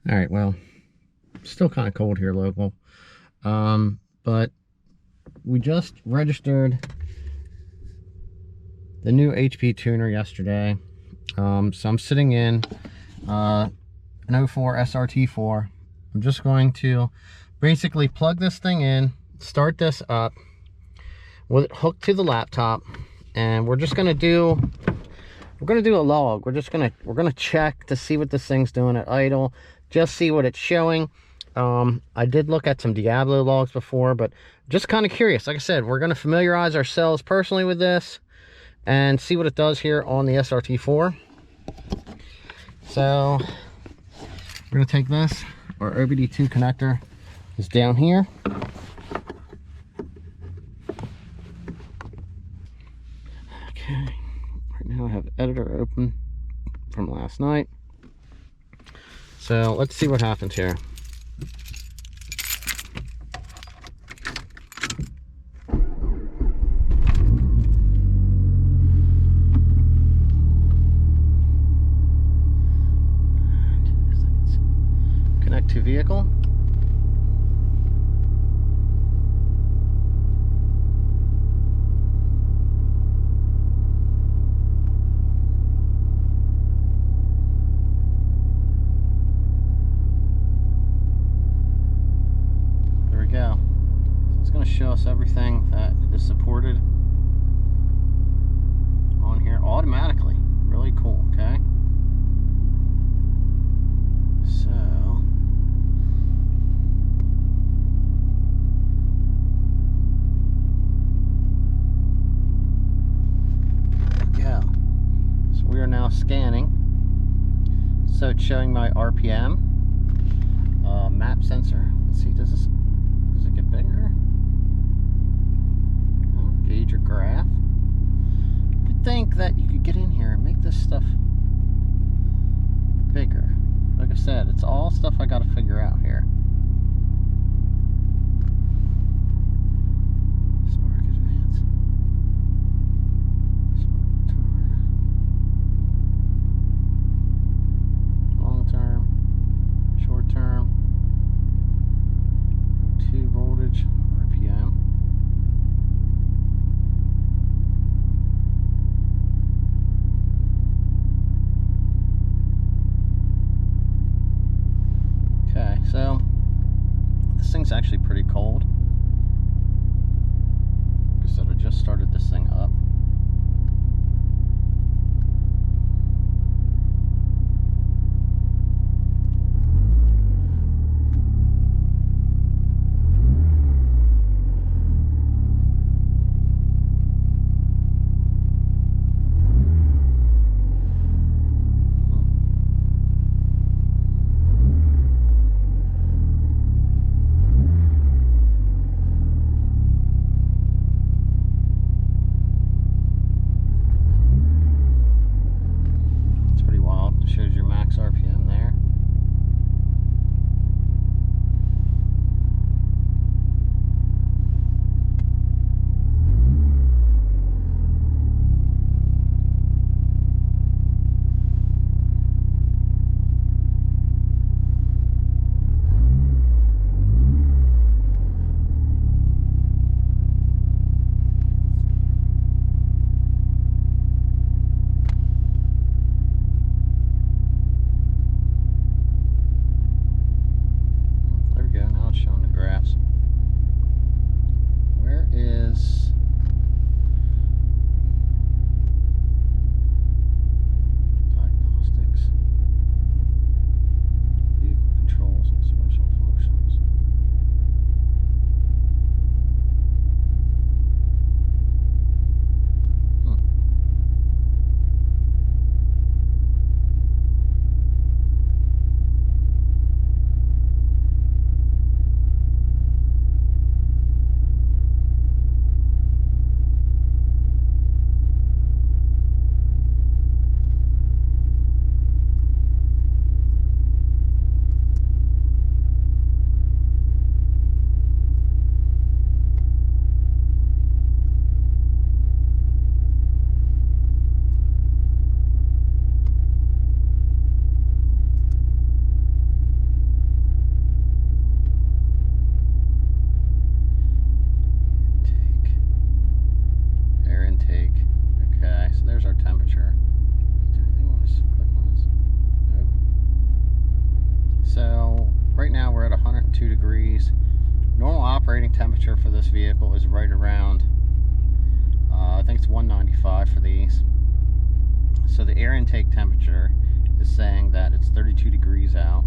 All right, well, still kind of cold here local. But we just registered the new HP tuner yesterday. So I'm sitting in an 04 srt4. I'm just going to basically plug this thing in, start this up with it hooked to the laptop, and we're gonna do a log. We're gonna check to see what this thing's doing at idle, just see what it's showing. I did look at some Diablo logs before, but just kind of curious. Like I said, we're gonna familiarize ourselves personally with this and see what it does here on the srt4. So we're gonna take this. Our OBD2 connector is down here. Okay, right now I have editor open from last night. So let's see what happens here. Connect to vehicle. Go. So it's going to show us everything that is supported on here automatically. Really cool. Okay, so there we go. So we are now scanning. So it's showing my RPM, map sensor. Let's see, does it get bigger? Oh, gauge or graph. You'd think that you could get in here and make this stuff bigger. Like I said, it's all stuff I got to figure out here. Spark advance. Spark tour. Long term. Short term. 2 voltage, RPM. Okay, so this thing's actually pretty cold. Like I said, I just started this thing up. 2 degrees. Normal operating temperature for this vehicle is right around, I think it's 195 for these. So the air intake temperature is saying that it's 32 degrees out.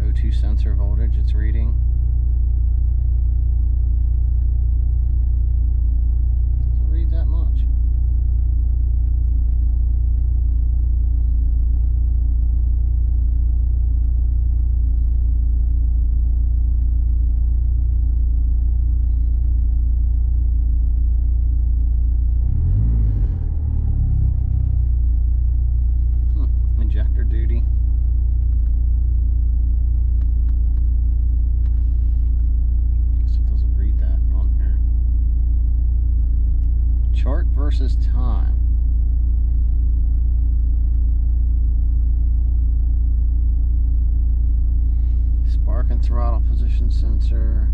O2 sensor voltage it's reading. Doesn't read that much. Injector duty. Guess it doesn't read that on here. Chart versus time. Spark and throttle position sensor.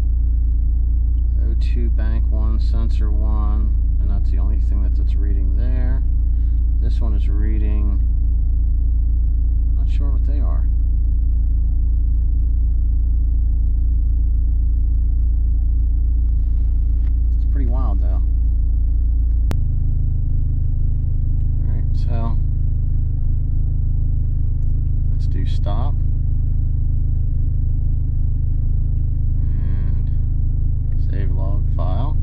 O2 bank 1, sensor 1, and that's the only thing that it's reading there. This one is reading, not sure what they are. It's pretty wild though. Alright, so let's do stop. And save log file.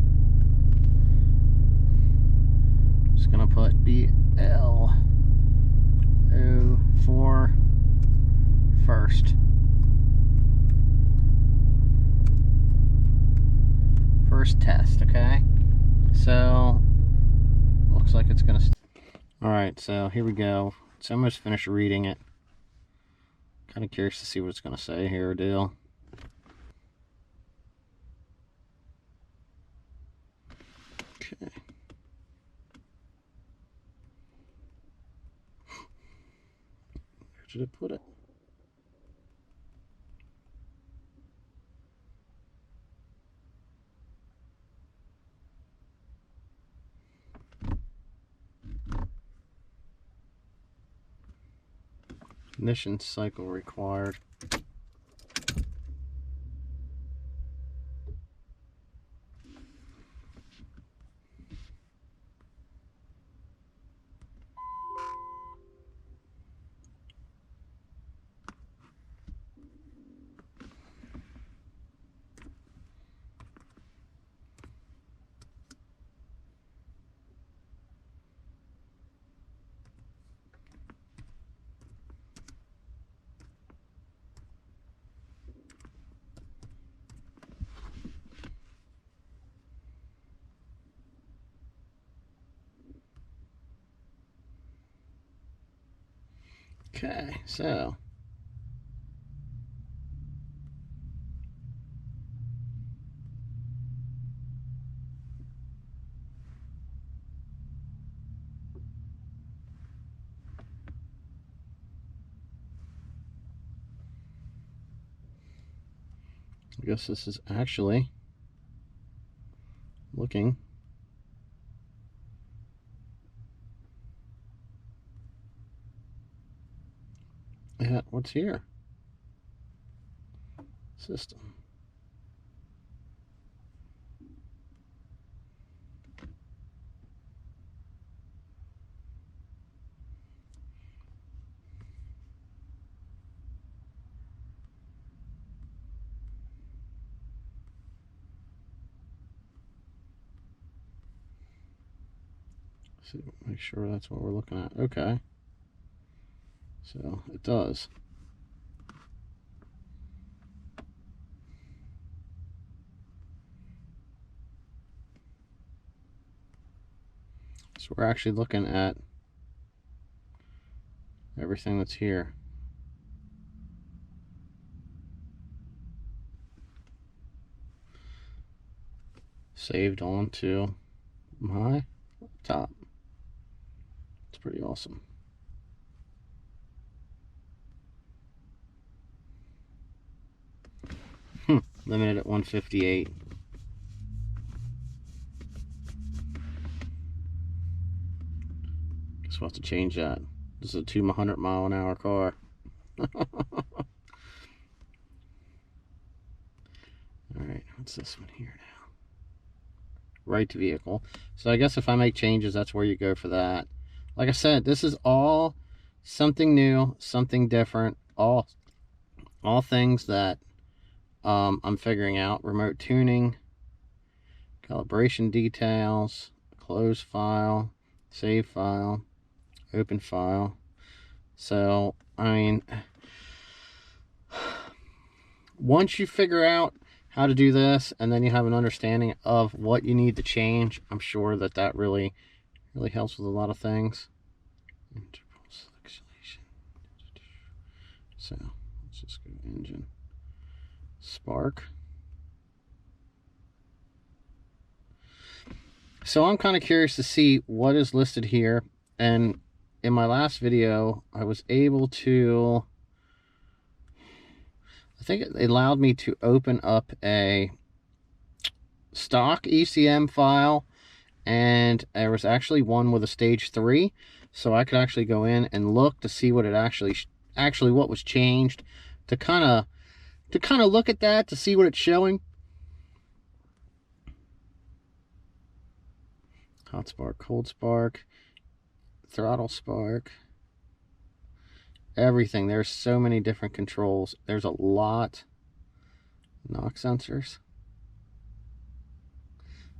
Just gonna put BL04 first. First test, okay? So looks like it's gonna alright, so here we go. It's almost finished reading it. Kind of curious to see what it's gonna say here, Dale. Okay. Where should I put it? Ignition cycle required. Okay, so I guess this is actually looking at what's here. System. So make sure that's what we're looking at. Okay. So it does. So we're actually looking at everything that's here. Saved onto my laptop. It's pretty awesome. Limited at 158. guess we'll have to change that. This is a 200-mile-an-hour car. Alright, what's this one here now? Right to vehicle. So I guess if I make changes, that's where you go for that. Like I said, this is all something new, something different, all things that I'm figuring out. Remote tuning, calibration details, close file, save file, open file. So, I mean, once you figure out how to do this, and then you have an understanding of what you need to change, I'm sure that that really helps with a lot of things. Interval selection. So let's just go engine, spark. So I'm kind of curious to see what is listed here, and in my last video I was able to, I think it allowed me to open up a stock ECM file, and there was actually one with a stage 3, so I could actually go in and look to see what it actually what was changed, to kind of look at that, to see what it's showing. Hot spark, cold spark, throttle spark, everything. There's so many different controls. There's a lot. Knock sensors.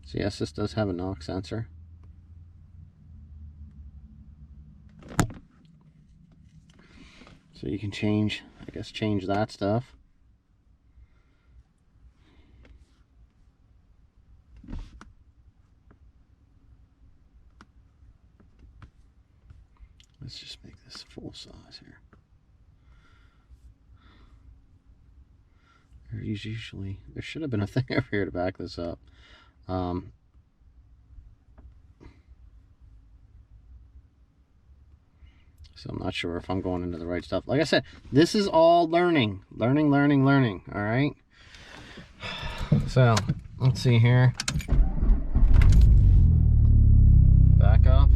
So yes, this does have a knock sensor. So you can change, I guess, change that stuff. Let's just make this full size here. There should have been a thing over here to back this up. So I'm not sure if I'm going into the right stuff. Like I said, this is all learning. All right. So let's see here. Back up.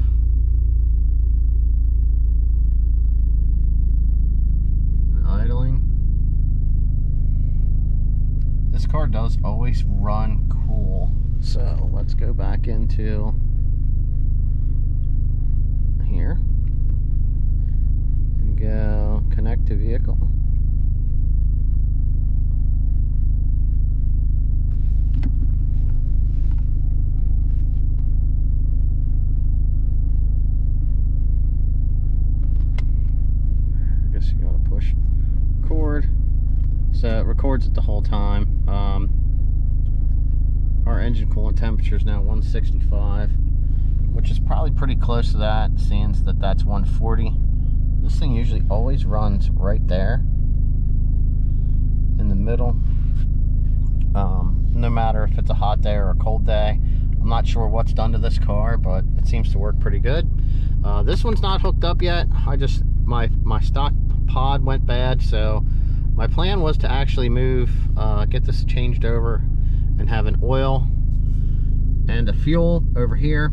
Idling. This car does always run cool. So let's go back into here and go connect to vehicle. I guess you gotta push record, so it records it the whole time. Our engine coolant temperature is now 165, which is probably pretty close to that, seeing that that's 140. This thing usually always runs right there in the middle, no matter if it's a hot day or a cold day. I'm not sure what's done to this car, but it seems to work pretty good. This one's not hooked up yet. My stock pod went bad, so my plan was to actually move, get this changed over and have an oil and a fuel over here,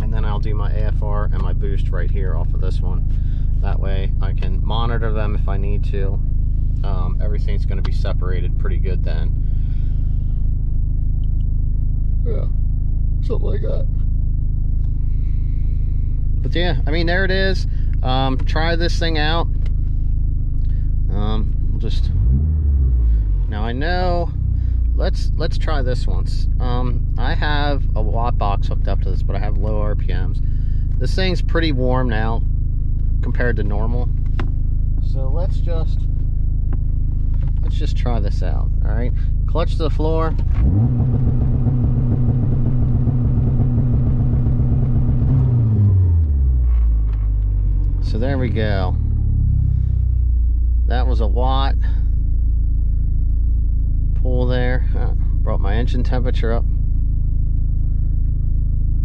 and then I'll do my AFR and my boost right here off of this one. That way I can monitor them if I need to. Everything's going to be separated pretty good then. Yeah, something like that. But yeah, I mean, there it is. Try this thing out. We'll just, now I know, let's try this once. I have a watt box hooked up to this, but I have low RPMs. This thing's pretty warm now compared to normal, so let's just try this out. All right, clutch to the floor. So there we go. That was a watt. Pull there. Brought my engine temperature up.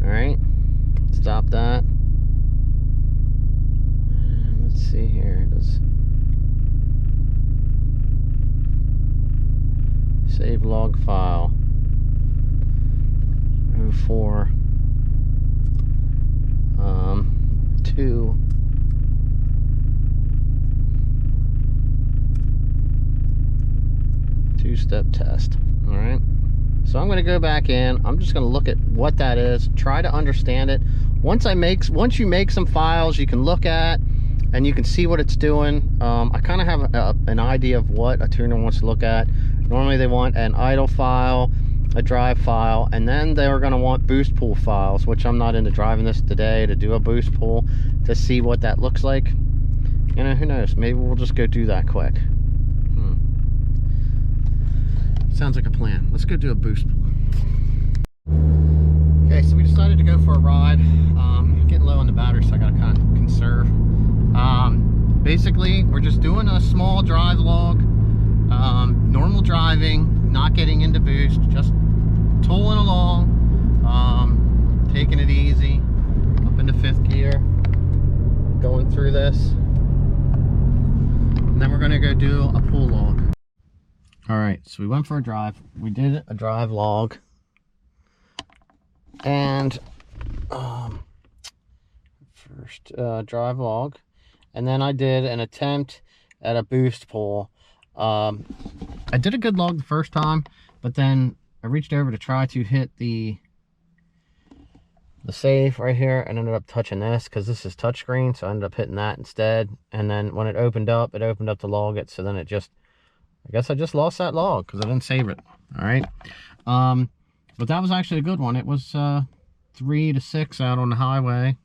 Alright. Stop that. Let's see here. Does save log file. 04 2 two-step test. All right, so I'm going to go back in. I'm just going to look at what that is, try to understand it. Once you make some files you can look at and you can see what it's doing. I kind of have an idea of what a tuner wants to look at. Normally they want an idle file, a drive file, and then they're going to want boost pull files, which I'm not into driving this today to do a boost pull to see what that looks like. You know, who knows, maybe we'll just go do that quick. Sounds like a plan. Let's go do a boost pull. Okay, so we decided to go for a ride. Getting low on the battery, so I gotta kind of conserve. Basically, we're just doing a small drive log, normal driving, not getting into boost, just tolling along, taking it easy, up into 5th gear, going through this, and then we're gonna go do a pull log. All right, so we went for a drive. We did a drive log, and first drive log, and then I did an attempt at a boost pull. I did a good log the first time, but then I reached over to try to hit the save right here and ended up touching this because this is touchscreen, so I ended up hitting that instead. And then when it opened up to log it, so then it just, I guess I just lost that log because I didn't save it. All right, but that was actually a good one. It was 3 to 6 out on the highway,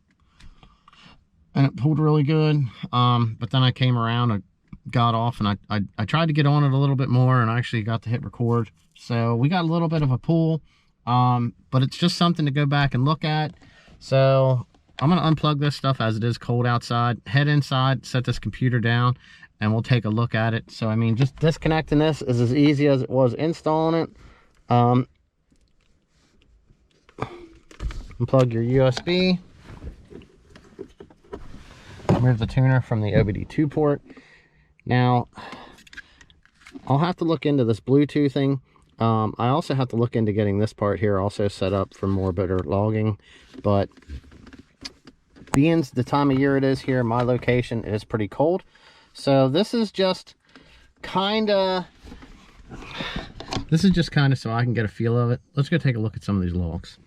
and it pulled really good. But then I came around, I got off, and I tried to get on it a little bit more, and I actually got to hit record. So we got a little bit of a pull, but it's just something to go back and look at. So I'm gonna unplug this stuff as it is cold outside, head inside, set this computer down, and we'll take a look at it. So I mean, just disconnecting this is as easy as it was installing it. Unplug your USB, remove the tuner from the OBD2 port. Now I'll have to look into this Bluetoothing. I also have to look into getting this part here also set up for more better logging, but being the time of year it is here, my location, it is pretty cold. So this is just kind of so I can get a feel of it. Let's go take a look at some of these logs.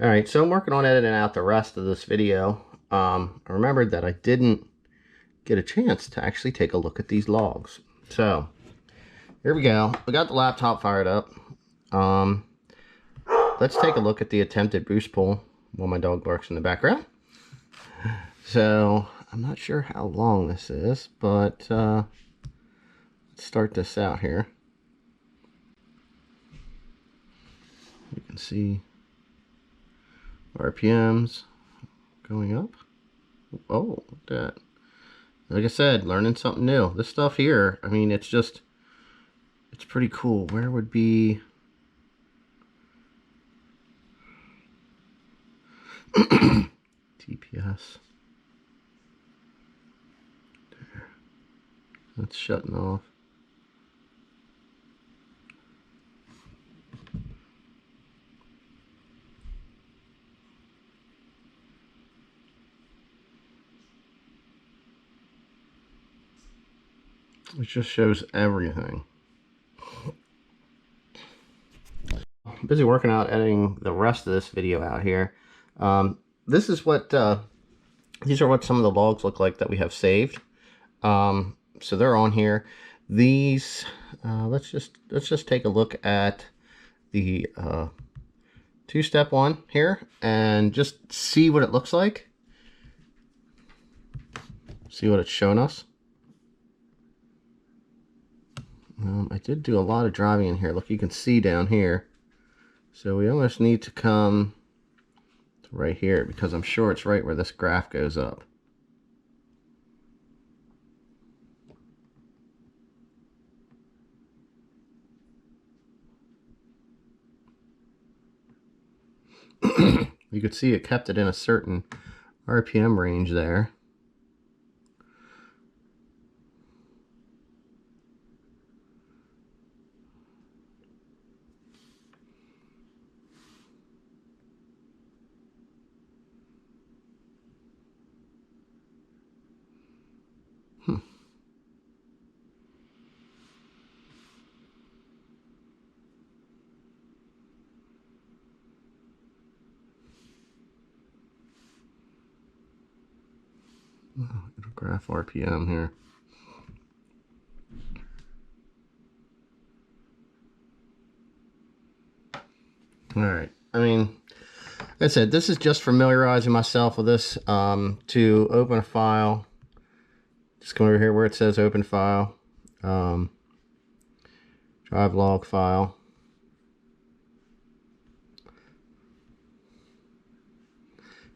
All right, so I'm working on editing out the rest of this video. I remembered that I didn't get a chance to actually take a look at these logs. So here we go. We got the laptop fired up. Let's take a look at the attempted boost pull while my dog barks in the background. So I'm not sure how long this is, but let's start this out here. You can see RPMs going up. Oh, look at that. Like I said, learning something new. This stuff here, I mean, it's pretty cool. Where would be TPS? There. That's shutting off. It just shows everything. I'm busy working out editing the rest of this video out here. This is what these are what some of the logs look like that we have saved. So they're on here. These let's just take a look at the two-step one here and just see what it looks like. See what it's showing us. I did do a lot of driving in here. Look, you can see down here. So we almost need to come to right here because I'm sure it's right where this graph goes up. You could see it kept it in a certain RPM range there. It'll graph RPM here. All right. I mean, like I said, this is just familiarizing myself with this. To open a file, just come over here where it says open file, drive log file.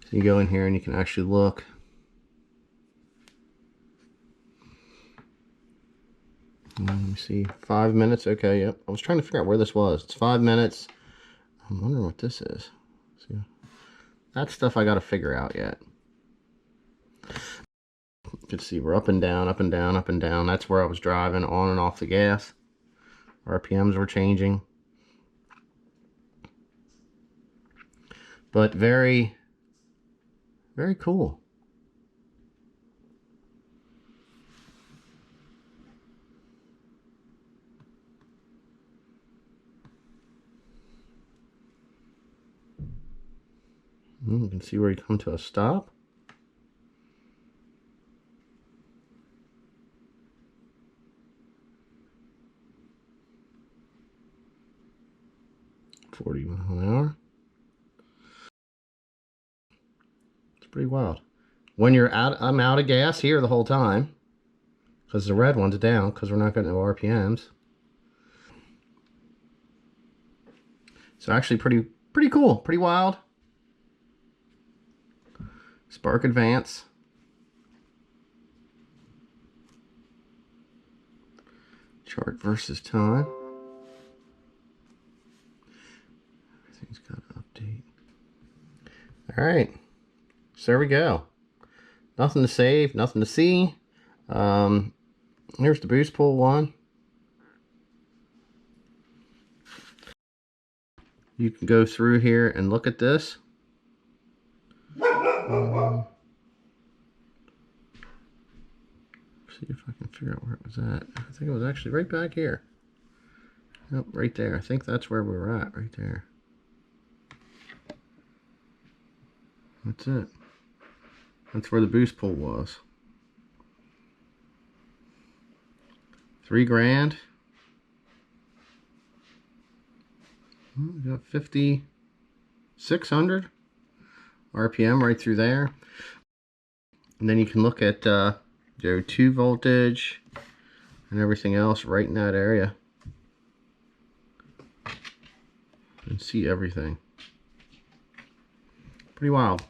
So you go in here and you can actually look. Let me see, 5 minutes. Okay, yep. I was trying to figure out where this was. It's 5 minutes. I'm wondering what this is. See, that stuff I got to figure out yet. You can see we're up and down, up and down, up and down. That's where I was driving on and off the gas. RPMs were changing. But very, very cool. You can see where you come to a stop. $40 miles an hour. It's pretty wild. When you're out, I'm out of gas here the whole time because the red one's down because we're not getting no RPMs. So actually pretty cool, pretty wild. Spark advance. Chart versus time. Everything's got to update. All right, so there we go. Nothing to save, nothing to see. Here's the boost pull one. You can go through here and look at this. See if I can figure out where it was at. I think it was actually right back here. Nope, right there. I think that's where we were at, right there. That's it. That's where the boost pull was. $3,000. We got 5,600 RPM right through there. And then you can look at your 2 voltage and everything else right in that area. And see everything. Pretty wild.